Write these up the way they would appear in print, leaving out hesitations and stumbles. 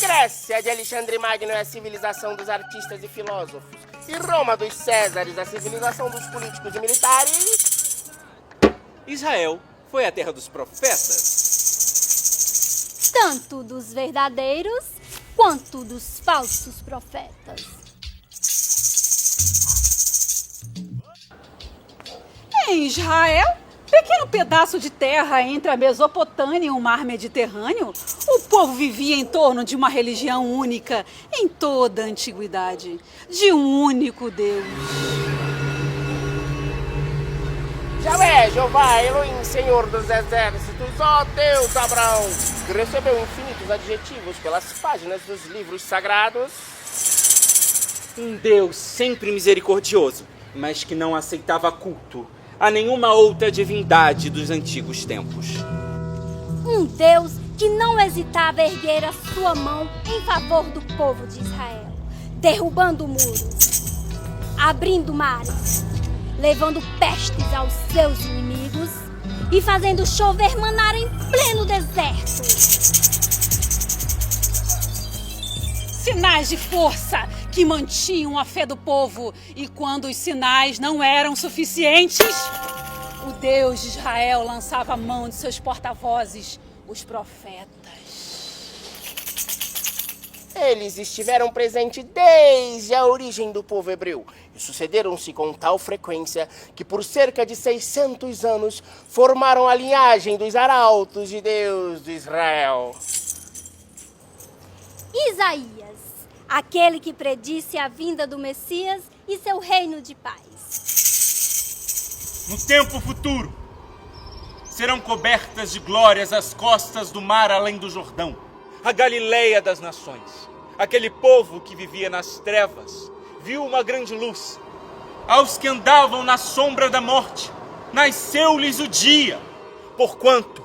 Grécia de Alexandre Magno é a civilização dos artistas e filósofos. E Roma dos Césares, a civilização dos políticos e militares. Israel foi a terra dos profetas. Tanto dos verdadeiros quanto dos falsos profetas. Em Israel, pequeno pedaço de terra entre a Mesopotâmia e o mar Mediterrâneo, o povo vivia em torno de uma religião única em toda a antiguidade, de um único Deus. Javé, Jeová, Elohim, Senhor dos Exércitos, ó Deus Abraão, que recebeu infinitos adjetivos pelas páginas dos livros sagrados. Um Deus sempre misericordioso, mas que não aceitava culto a nenhuma outra divindade dos antigos tempos. Um Deus que não hesitava a erguer a sua mão em favor do povo de Israel, derrubando muros, abrindo mares, levando pestes aos seus inimigos e fazendo chover maná em pleno deserto. Sinais de força que mantinham a fé do povo, e quando os sinais não eram suficientes, o Deus de Israel lançava a mão de seus porta-vozes, os profetas. Eles estiveram presentes desde a origem do povo hebreu e sucederam-se com tal frequência que por cerca de 600 anos formaram a linhagem dos arautos de Deus de Israel. Isaías, aquele que predisse a vinda do Messias e seu reino de paz. No tempo futuro, serão cobertas de glórias as costas do mar além do Jordão. A Galileia das nações, aquele povo que vivia nas trevas, viu uma grande luz. Aos que andavam na sombra da morte, nasceu-lhes o dia. Porquanto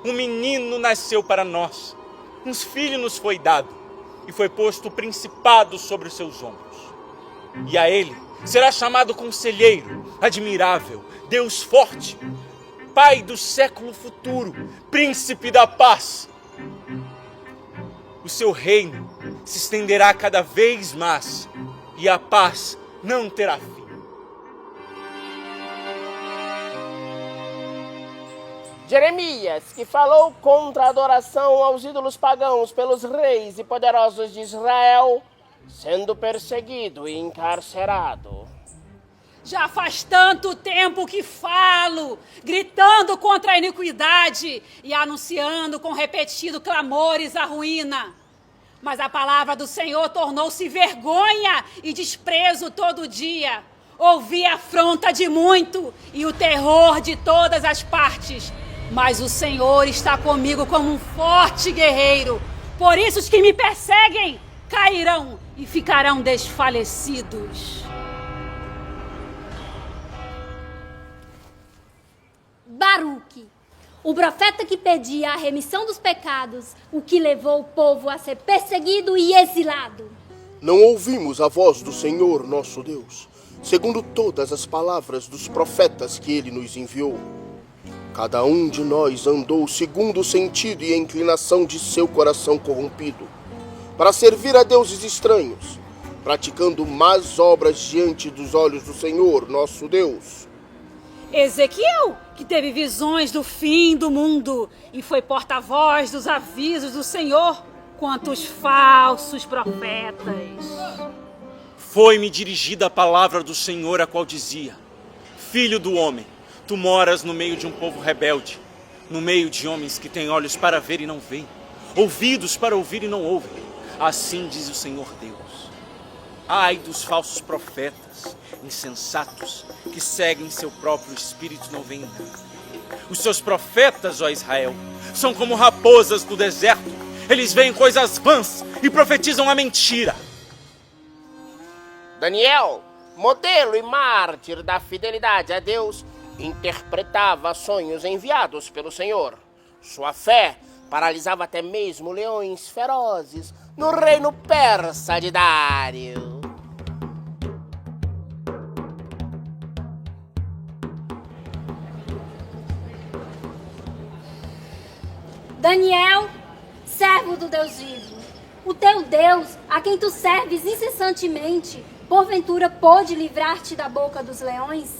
um menino nasceu para nós, um filho nos foi dado, e foi posto o principado sobre os seus ombros. E a ele será chamado Conselheiro, Admirável, Deus Forte, Pai do século futuro, Príncipe da Paz. O seu reino se estenderá cada vez mais, e a paz não terá fim. Jeremias, que falou contra a adoração aos ídolos pagãos pelos reis e poderosos de Israel, sendo perseguido e encarcerado. Já faz tanto tempo que falo, gritando contra a iniquidade e anunciando com repetidos clamores a ruína. Mas a palavra do Senhor tornou-se vergonha e desprezo todo dia. Ouvi a afronta de muito e o terror de todas as partes. Mas o Senhor está comigo como um forte guerreiro. Por isso os que me perseguem cairão e ficarão desfalecidos. Baruque, o profeta que pedia a remissão dos pecados, o que levou o povo a ser perseguido e exilado. Não ouvimos a voz do Senhor nosso Deus, segundo todas as palavras dos profetas que ele nos enviou. Cada um de nós andou segundo o sentido e a inclinação de seu coração corrompido, para servir a deuses estranhos, praticando más obras diante dos olhos do Senhor nosso Deus. Ezequiel, que teve visões do fim do mundo e foi porta-voz dos avisos do Senhor quanto os falsos profetas. Foi-me dirigida a palavra do Senhor, a qual dizia: Filho do homem, tu moras no meio de um povo rebelde, no meio de homens que têm olhos para ver e não veem, ouvidos para ouvir e não ouvem. Assim diz o Senhor Deus. Ai dos falsos profetas, insensatos, que seguem seu próprio espírito e não veem nada. Os seus profetas, ó Israel, são como raposas do deserto. Eles veem coisas vãs e profetizam a mentira. Daniel, modelo e mártir da fidelidade a Deus, interpretava sonhos enviados pelo Senhor. Sua fé paralisava até mesmo leões ferozes no reino persa de Dário. Daniel, servo do Deus vivo, O teu Deus, a quem tu serves incessantemente, porventura pôde livrar-te da boca dos leões?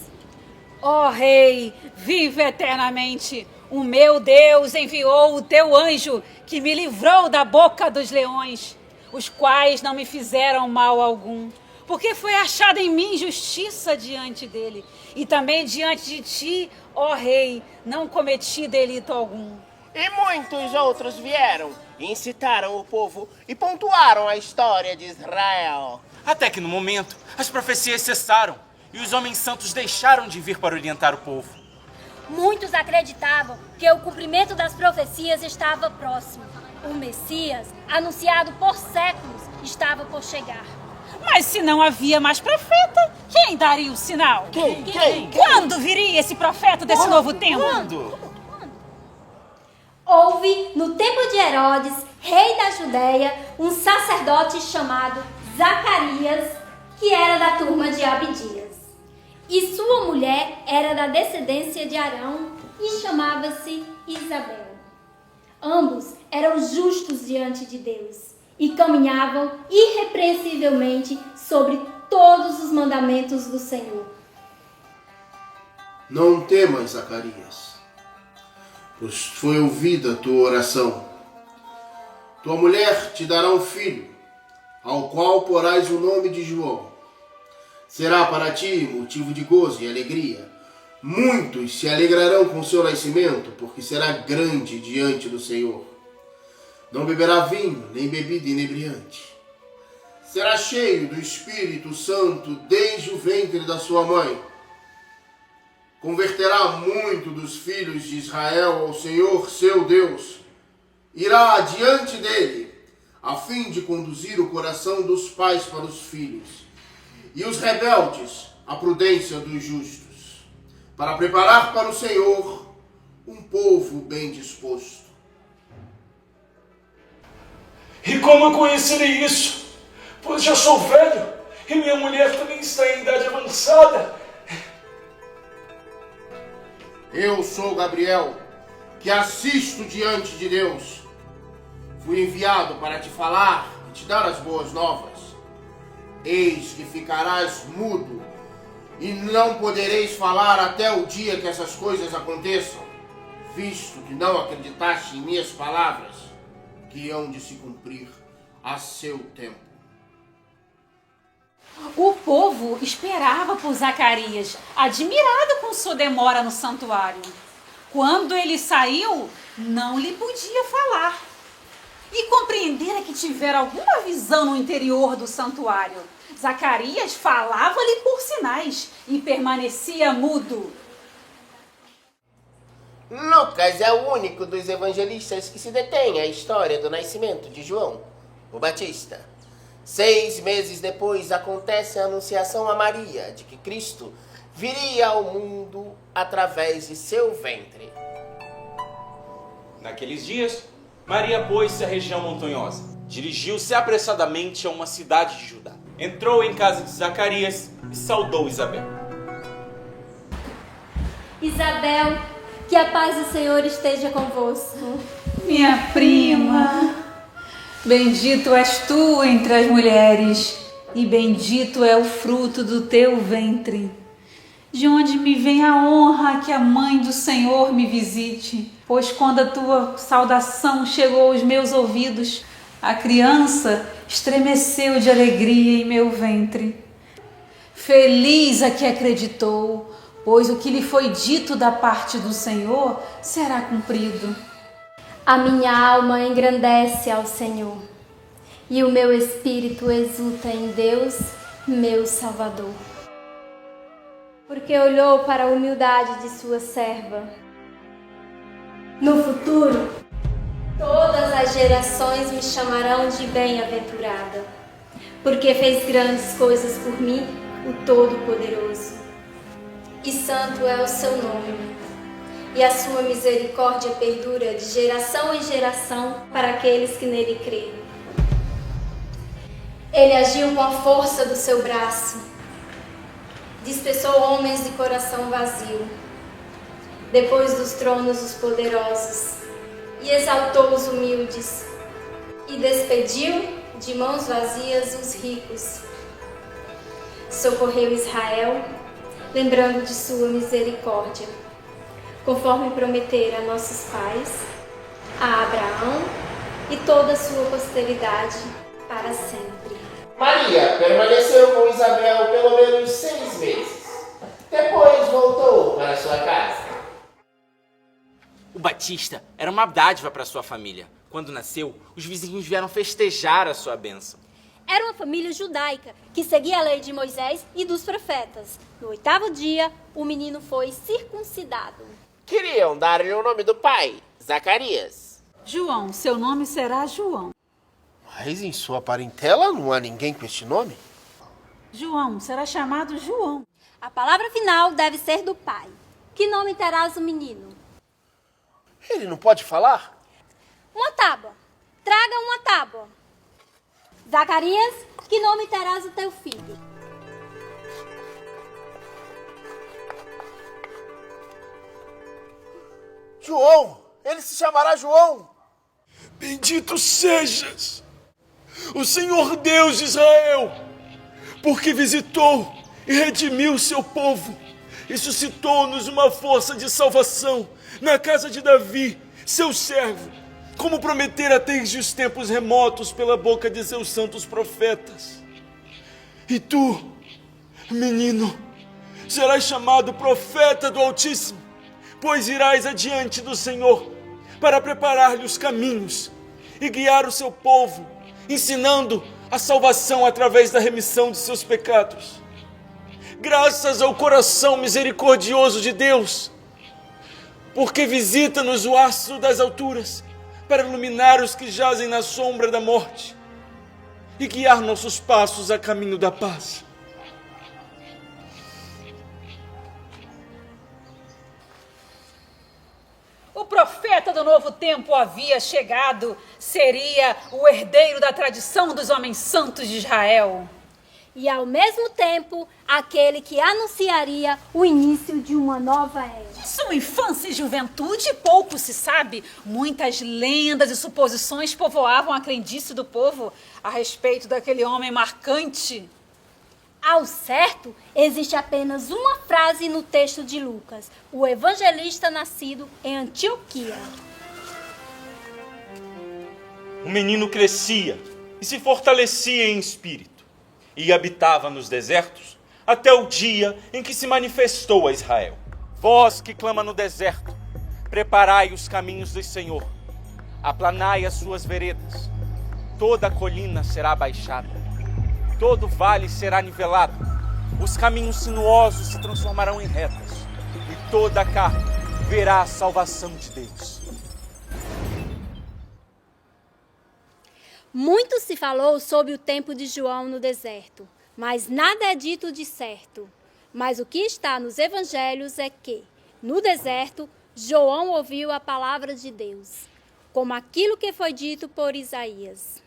Ó Rei, vive eternamente. O meu Deus enviou o teu anjo que me livrou da boca dos leões, os quais não me fizeram mal algum, porque foi achada em mim justiça diante dele. E também diante de ti, ó Rei, não cometi delito algum. E muitos outros vieram e incitaram o povo e pontuaram a história de Israel. Até que no momento, as profecias cessaram e os homens santos deixaram de vir para orientar o povo. Muitos acreditavam que o cumprimento das profecias estava próximo. O Messias, anunciado por séculos, estava por chegar. Mas se não havia mais profeta, quem daria o sinal? Quem? Quando viria esse profeta desse novo tempo? Houve, no tempo de Herodes, rei da Judéia, um sacerdote chamado Zacarias, que era da turma de Abdias. E sua mulher era da descendência de Arão e chamava-se Isabel. Ambos eram justos diante de Deus e caminhavam irrepreensivelmente sobre todos os mandamentos do Senhor. Não temas, Zacarias, pois foi ouvida a tua oração. Tua mulher te dará um filho, ao qual porás o nome de João. Será para ti motivo de gozo e alegria. Muitos se alegrarão com seu nascimento, porque será grande diante do Senhor. Não beberá vinho, nem bebida inebriante. Será cheio do Espírito Santo desde o ventre da sua mãe. Converterá muito dos filhos de Israel ao Senhor seu Deus. Irá adiante dele, a fim de conduzir o coração dos pais para os filhos, e os rebeldes à prudência dos justos, para preparar para o Senhor um povo bem disposto. E como eu conhecerei isso? Pois já sou velho e minha mulher também está em idade avançada. Eu sou Gabriel, que assisto diante de Deus. Fui enviado para te falar e te dar as boas novas. Eis que ficarás mudo e não podereis falar até o dia que essas coisas aconteçam, visto que não acreditaste em minhas palavras, que hão de se cumprir a seu tempo. O povo esperava por Zacarias, admirado com sua demora no santuário. Quando ele saiu, não lhe podia falar. E compreendera que tivera alguma visão no interior do santuário. Zacarias falava-lhe por sinais e permanecia mudo. Lucas é o único dos evangelistas que se detém à história do nascimento de João, o Batista. 6 meses depois acontece a anunciação a Maria de que Cristo viria ao mundo através de seu ventre. Naqueles dias, Maria pôs-se à região montanhosa. Dirigiu-se apressadamente a uma cidade de Judá. Entrou em casa de Zacarias e saudou Isabel. Isabel, que a paz do Senhor esteja convosco. Minha prima, bendito és tu entre as mulheres, e bendito é o fruto do teu ventre. De onde me vem a honra que a mãe do Senhor me visite, pois quando a tua saudação chegou aos meus ouvidos, a criança estremeceu de alegria em meu ventre. Feliz a que acreditou, pois o que lhe foi dito da parte do Senhor será cumprido. A minha alma engrandece ao Senhor, e o meu espírito exulta em Deus, meu Salvador. Porque olhou para a humildade de sua serva. No futuro, todas as gerações me chamarão de bem-aventurada, porque fez grandes coisas por mim, o Todo-Poderoso. E santo é o seu nome, e a sua misericórdia perdura de geração em geração para aqueles que nele creem. Ele agiu com a força do seu braço, dispersou homens de coração vazio, depois dos tronos os poderosos, e exaltou os humildes, e despediu de mãos vazias os ricos. Socorreu Israel, lembrando de sua misericórdia, conforme prometera a nossos pais, a Abraão e toda a sua posteridade para sempre. Maria permaneceu com Isabel pelo menos 6 meses. Depois voltou para sua casa. O Batista era uma dádiva para sua família. Quando nasceu, os vizinhos vieram festejar a sua bênção. Era uma família judaica que seguia a lei de Moisés e dos profetas. No 8º dia, o menino foi circuncidado. Queriam dar-lhe o nome do pai, Zacarias. João, seu nome será João. Mas em sua parentela não há ninguém com este nome? João será chamado João. A palavra final deve ser do pai. Que nome terás o menino? Ele não pode falar? Uma tábua. Traga uma tábua. Zacarias, que nome terás o teu filho? João! Ele se chamará João! Bendito sejas, o Senhor Deus de Israel, porque visitou e redimiu o seu povo e suscitou-nos uma força de salvação na casa de Davi, seu servo, como prometera desde os tempos remotos pela boca de seus santos profetas. E tu, menino, serás chamado profeta do Altíssimo, pois irás adiante do Senhor para preparar-lhe os caminhos e guiar o seu povo, ensinando a salvação através da remissão de seus pecados. Graças ao coração misericordioso de Deus, porque visita-nos o astro das alturas para iluminar os que jazem na sombra da morte e guiar nossos passos a caminho da paz. O profeta do novo tempo havia chegado, seria o herdeiro da tradição dos homens santos de Israel. E ao mesmo tempo, aquele que anunciaria o início de uma nova era. Sua infância e juventude pouco se sabe. Muitas lendas e suposições povoavam a crendice do povo a respeito daquele homem marcante. Ao certo, existe apenas uma frase no texto de Lucas, o evangelista nascido em Antioquia. O menino crescia e se fortalecia em espírito, e habitava nos desertos até o dia em que se manifestou a Israel. Vós que clama no deserto, preparai os caminhos do Senhor, aplanai as suas veredas, toda a colina será abaixada, todo vale será nivelado, os caminhos sinuosos se transformarão em retas, e toda a carne verá a salvação de Deus. Muito se falou sobre o tempo de João no deserto, mas nada é dito de certo. Mas o que está nos evangelhos é que, no deserto, João ouviu a palavra de Deus, como aquilo que foi dito por Isaías.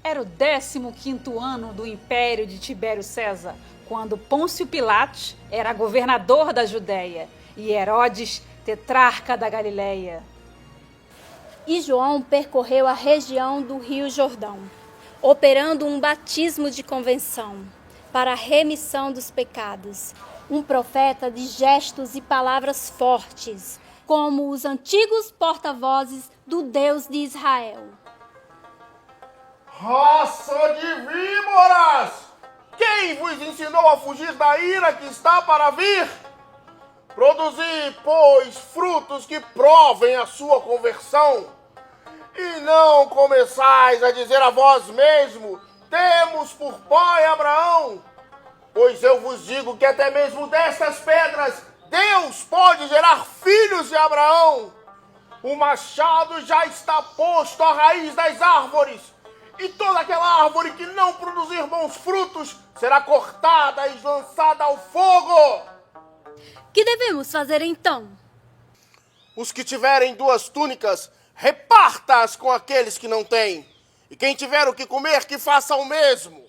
Era o 15º ano do império de Tibério César, quando Pôncio Pilatos era governador da Judéia e Herodes tetrarca da Galileia. E João percorreu a região do Rio Jordão, operando um batismo de convenção para a remissão dos pecados, um profeta de gestos e palavras fortes, como os antigos porta-vozes do Deus de Israel. Raça de víboras! Quem vos ensinou a fugir da ira que está para vir? Produzi, pois, frutos que provem a sua conversão. E não começais a dizer a vós mesmo, temos por pai Abraão. Pois eu vos digo que até mesmo destas pedras, Deus pode gerar filhos de Abraão. O machado já está posto à raiz das árvores. E toda aquela árvore que não produzir bons frutos será cortada e lançada ao fogo. Que devemos fazer então? Os que tiverem 2 túnicas, reparta-as com aqueles que não têm. E quem tiver o que comer, que faça o mesmo.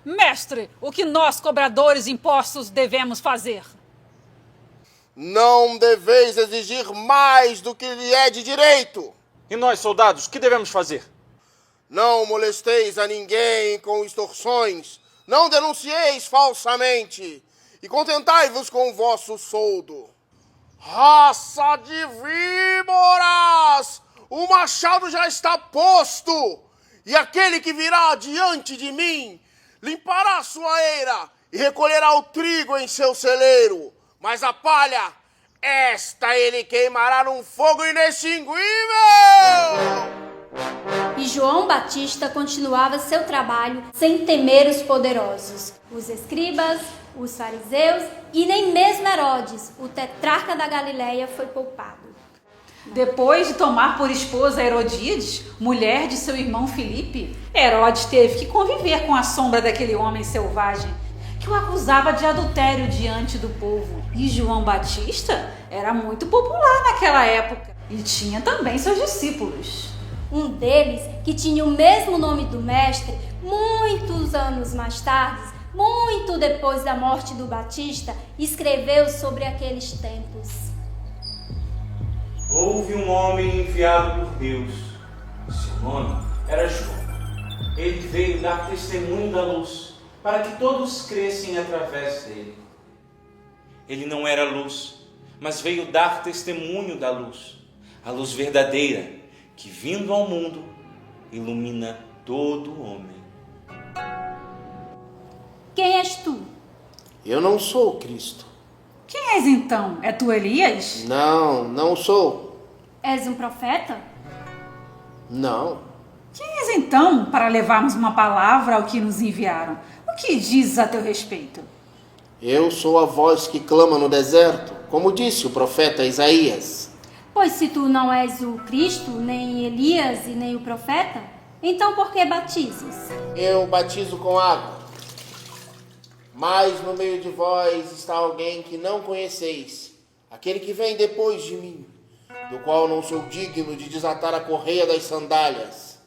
Mestre, o que nós, cobradores de impostos, devemos fazer? Não deveis exigir mais do que lhe é de direito. E nós, soldados, o que devemos fazer? Não molesteis a ninguém com extorsões, não denuncieis falsamente, e contentai-vos com o vosso soldo. Raça de víboras! O machado já está posto, e aquele que virá diante de mim limpará sua eira e recolherá o trigo em seu celeiro, mas a palha, esta ele queimará num fogo inextinguível! E João Batista continuava seu trabalho sem temer os poderosos, os escribas, os fariseus e nem mesmo Herodes, o tetrarca da Galileia, foi poupado. Depois de tomar por esposa Herodíades, mulher de seu irmão Filipe, Herodes teve que conviver com a sombra daquele homem selvagem que o acusava de adultério diante do povo. E João Batista era muito popular naquela época e tinha também seus discípulos. Um deles, que tinha o mesmo nome do mestre, muitos anos mais tarde, muito depois da morte do Batista, escreveu sobre aqueles tempos. Houve um homem enviado por Deus. Seu nome era João. Ele veio dar testemunho da luz, para que todos crescem através dele. Ele não era luz, mas veio dar testemunho da luz, a luz verdadeira, que vindo ao mundo, ilumina todo homem. Quem és tu? Eu não sou o Cristo. Quem és então? É tu Elias? Não sou. És um profeta? Não. Quem és então para levarmos uma palavra ao que nos enviaram? O que dizes a teu respeito? Eu sou a voz que clama no deserto, como disse o profeta Isaías. Pois se tu não és o Cristo, nem Elias e nem o profeta, então por que batizas? Eu batizo com água. Mas no meio de vós está alguém que não conheceis, aquele que vem depois de mim, do qual não sou digno de desatar a correia das sandálias.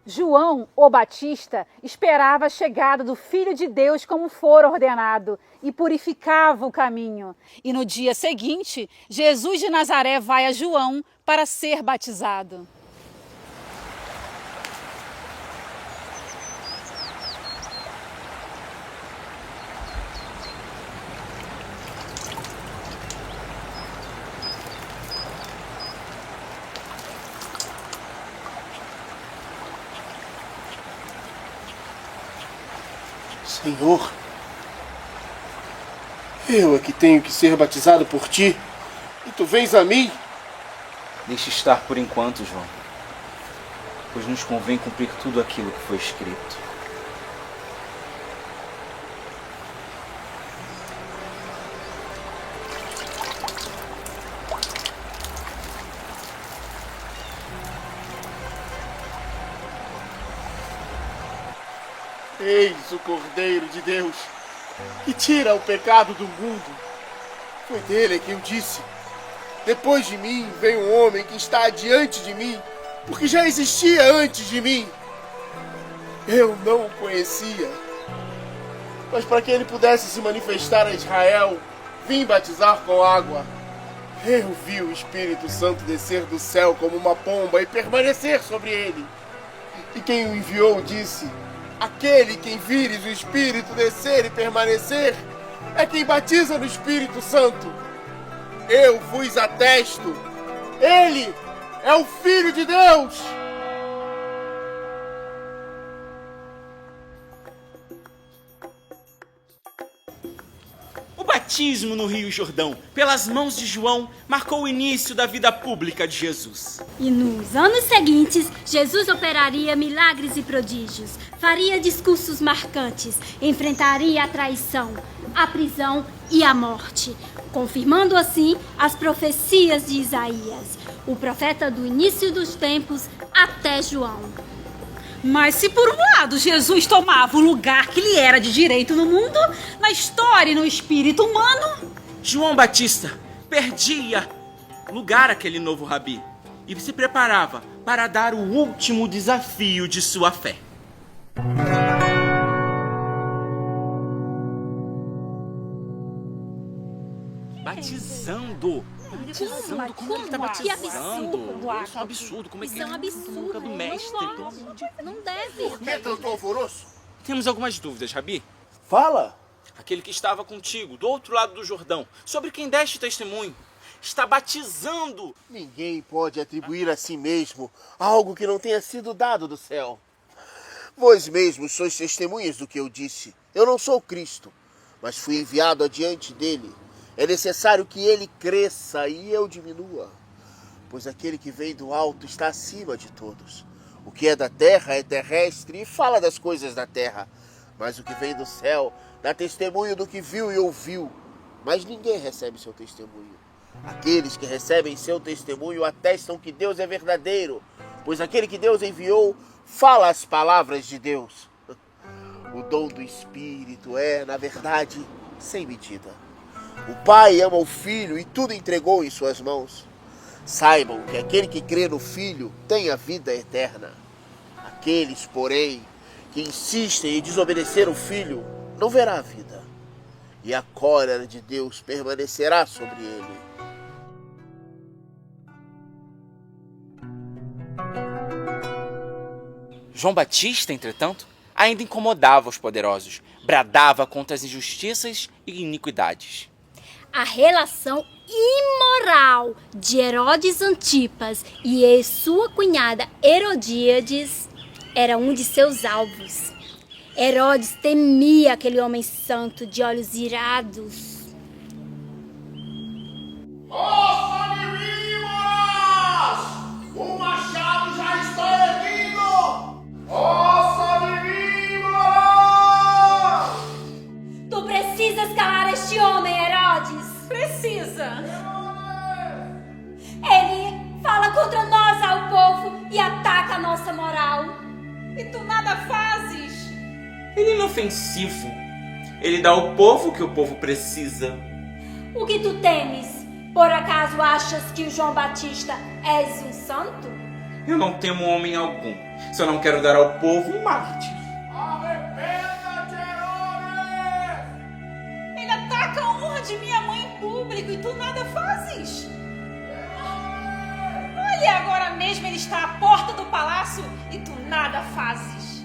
João, o Batista, esperava a chegada do Filho de Deus como fora ordenado e purificava o caminho. E no dia seguinte, Jesus de Nazaré vai a João para ser batizado. Senhor, eu é que tenho que ser batizado por ti, e tu vens a mim? Deixe estar por enquanto, João, pois nos convém cumprir tudo aquilo que foi escrito. Eis o Cordeiro de Deus, que tira o pecado do mundo. Foi dele que eu disse: depois de mim vem um homem que está diante de mim, porque já existia antes de mim. Eu não o conhecia, mas para que ele pudesse se manifestar a Israel, vim batizar com água. Eu vi o Espírito Santo descer do céu como uma pomba e permanecer sobre ele. E quem o enviou disse: aquele quem vires o Espírito descer e permanecer é quem batiza no Espírito Santo. Eu vos atesto, ele é o Filho de Deus. O batismo no Rio Jordão, pelas mãos de João, marcou o início da vida pública de Jesus. E nos anos seguintes, Jesus operaria milagres e prodígios, faria discursos marcantes, enfrentaria a traição, a prisão e a morte, confirmando assim as profecias de Isaías, o profeta do início dos tempos até João. Mas se por um lado Jesus tomava o lugar que lhe era de direito no mundo, na história e no espírito humano, João Batista perdia lugar àquele novo rabi e se preparava para dar o último desafio de sua fé. Batizando? Batizando? Como ele tá Que batizando? absurdo. Isso é um absurdo. Como é que Isso é um absurdo. boca do mestre? Pelo amor de Não deve. Por que tanto alvoroço? Temos algumas dúvidas, Rabi. Fala. Aquele que estava contigo, do outro lado do Jordão, sobre quem deste testemunho, está batizando. Ninguém pode atribuir a si mesmo algo que não tenha sido dado do céu. Vós mesmos sois testemunhas do que eu disse. Eu não sou Cristo, mas fui enviado adiante dele. É necessário que ele cresça e eu diminua, pois aquele que vem do alto está acima de todos. O que é da terra é terrestre e fala das coisas da terra, mas o que vem do céu dá testemunho do que viu e ouviu, mas ninguém recebe seu testemunho. Aqueles que recebem seu testemunho atestam que Deus é verdadeiro, pois aquele que Deus enviou fala as palavras de Deus. O dom do Espírito é, na verdade, sem medida. O Pai ama o Filho e tudo entregou em suas mãos. Saibam que aquele que crê no Filho tem a vida eterna. Aqueles, porém, que insistem em desobedecer o Filho, não verá a vida, e a cólera de Deus permanecerá sobre ele. João Batista, entretanto, ainda incomodava os poderosos, bradava contra as injustiças e iniquidades. A relação imoral de Herodes Antipas e sua cunhada Herodíades era um de seus alvos. Herodes temia aquele homem santo de olhos irados. Ó sanguíneos! O machado já está erguido! Ó sanguíneos! Tu precisas calar este homem, Herodes. Precisa. Ele fala contra nós ao povo e ataca a nossa moral. E tu nada fazes. Ele é inofensivo. Ele dá ao povo o que o povo precisa. O que tu temes? Por acaso achas que o João Batista és um santo? Eu não temo homem algum. Só não quero dar ao povo um mártir. Arrependa-te, Herodes! Ele ataca a honra de minha mãe em público e tu nada fazes. Olha, agora mesmo ele está à porta do palácio e tu nada fazes.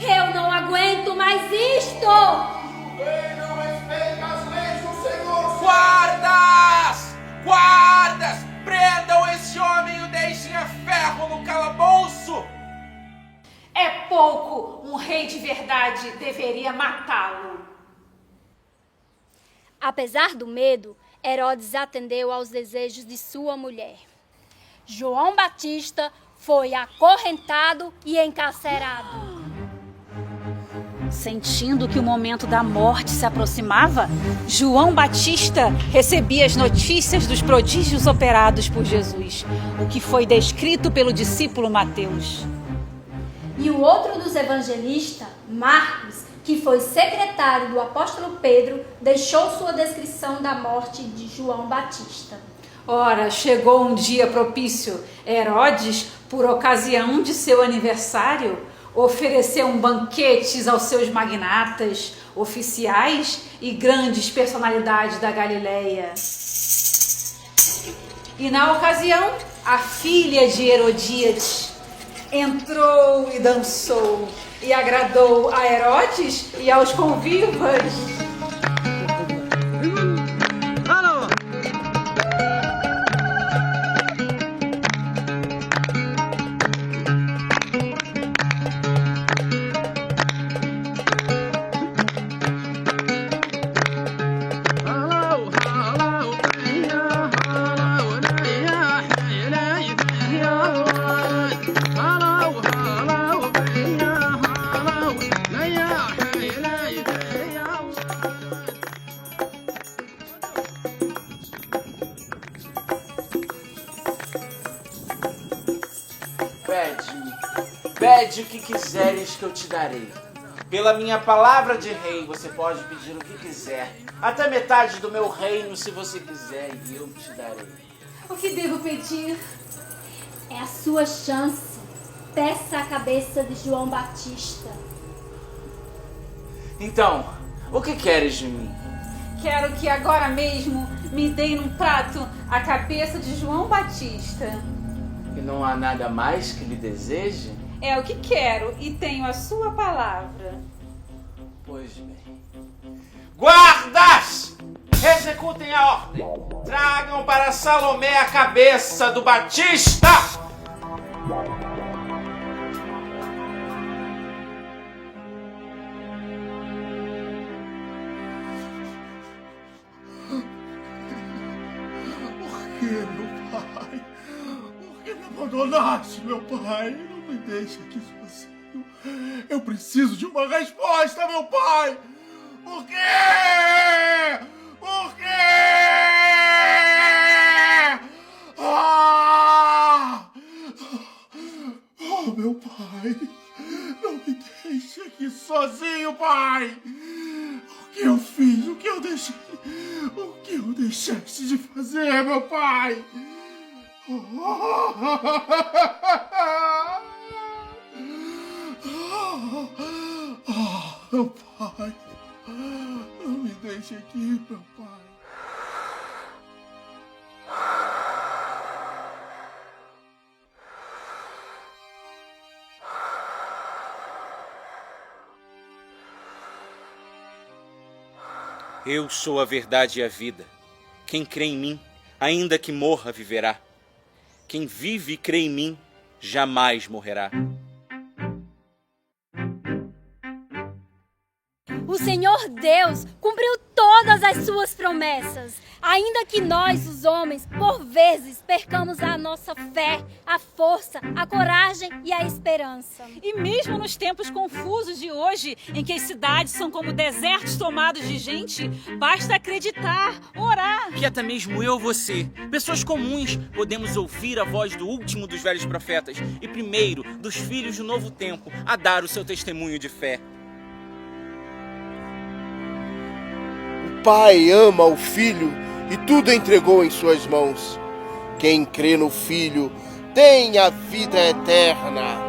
Eu não aguento mais isto! O rei não respeita as leis do Senhor. Guardas! Guardas! Prendam esse homem e o deixem a ferro no calabouço! É pouco. Um rei de verdade deveria matá-lo. Apesar do medo, Herodes atendeu aos desejos de sua mulher. João Batista foi acorrentado e encarcerado. Sentindo que o momento da morte se aproximava, João Batista recebia as notícias dos prodígios operados por Jesus, o que foi descrito pelo discípulo Mateus. E o outro dos evangelistas, Marcos, que foi secretário do apóstolo Pedro, deixou sua descrição da morte de João Batista. Ora, chegou um dia propício. Herodes, por ocasião de seu aniversário, ofereceu banquetes aos seus magnatas, oficiais e grandes personalidades da Galileia. E na ocasião, a filha de Herodíades entrou e dançou e agradou a Herodes e aos convivas. Pede o que quiseres que eu te darei. Pela minha palavra de rei, você pode pedir o que quiser. Até metade do meu reino, se você quiser, e eu te darei. O que devo pedir? É a sua chance. Peça a cabeça de João Batista. Então, O que queres de mim? Quero que agora mesmo me deem num prato a cabeça de João Batista. E não há nada mais que lhe deseje? É o que quero e tenho a sua palavra. Pois bem. Guardas! Executem a ordem. Tragam para Salomé a cabeça do Batista! Por que, meu pai? Por que me abandonaste, meu pai? Não me deixe aqui sozinho. Eu preciso de uma resposta, meu pai! Por quê? Por quê? Ah! Oh, meu pai! Não me deixe aqui sozinho, pai! O que eu fiz? O que eu deixei? O que eu deixaste de fazer, meu pai? Meu pai, não me deixe aqui, meu pai. Eu sou a verdade e a vida. Quem crê em mim, ainda que morra, viverá. Quem vive e crê em mim, jamais morrerá. O Senhor Deus cumpriu todas as suas promessas, ainda que nós, os homens, por vezes percamos a nossa fé, a força, a coragem e a esperança. E mesmo nos tempos confusos de hoje, em que as cidades são como desertos tomados de gente, basta acreditar, orar. Que até mesmo eu, você, pessoas comuns, podemos ouvir a voz do último dos velhos profetas e primeiro dos filhos do novo tempo a dar o seu testemunho de fé. O Pai ama o Filho e tudo entregou em suas mãos. Quem crê no Filho tem a vida eterna.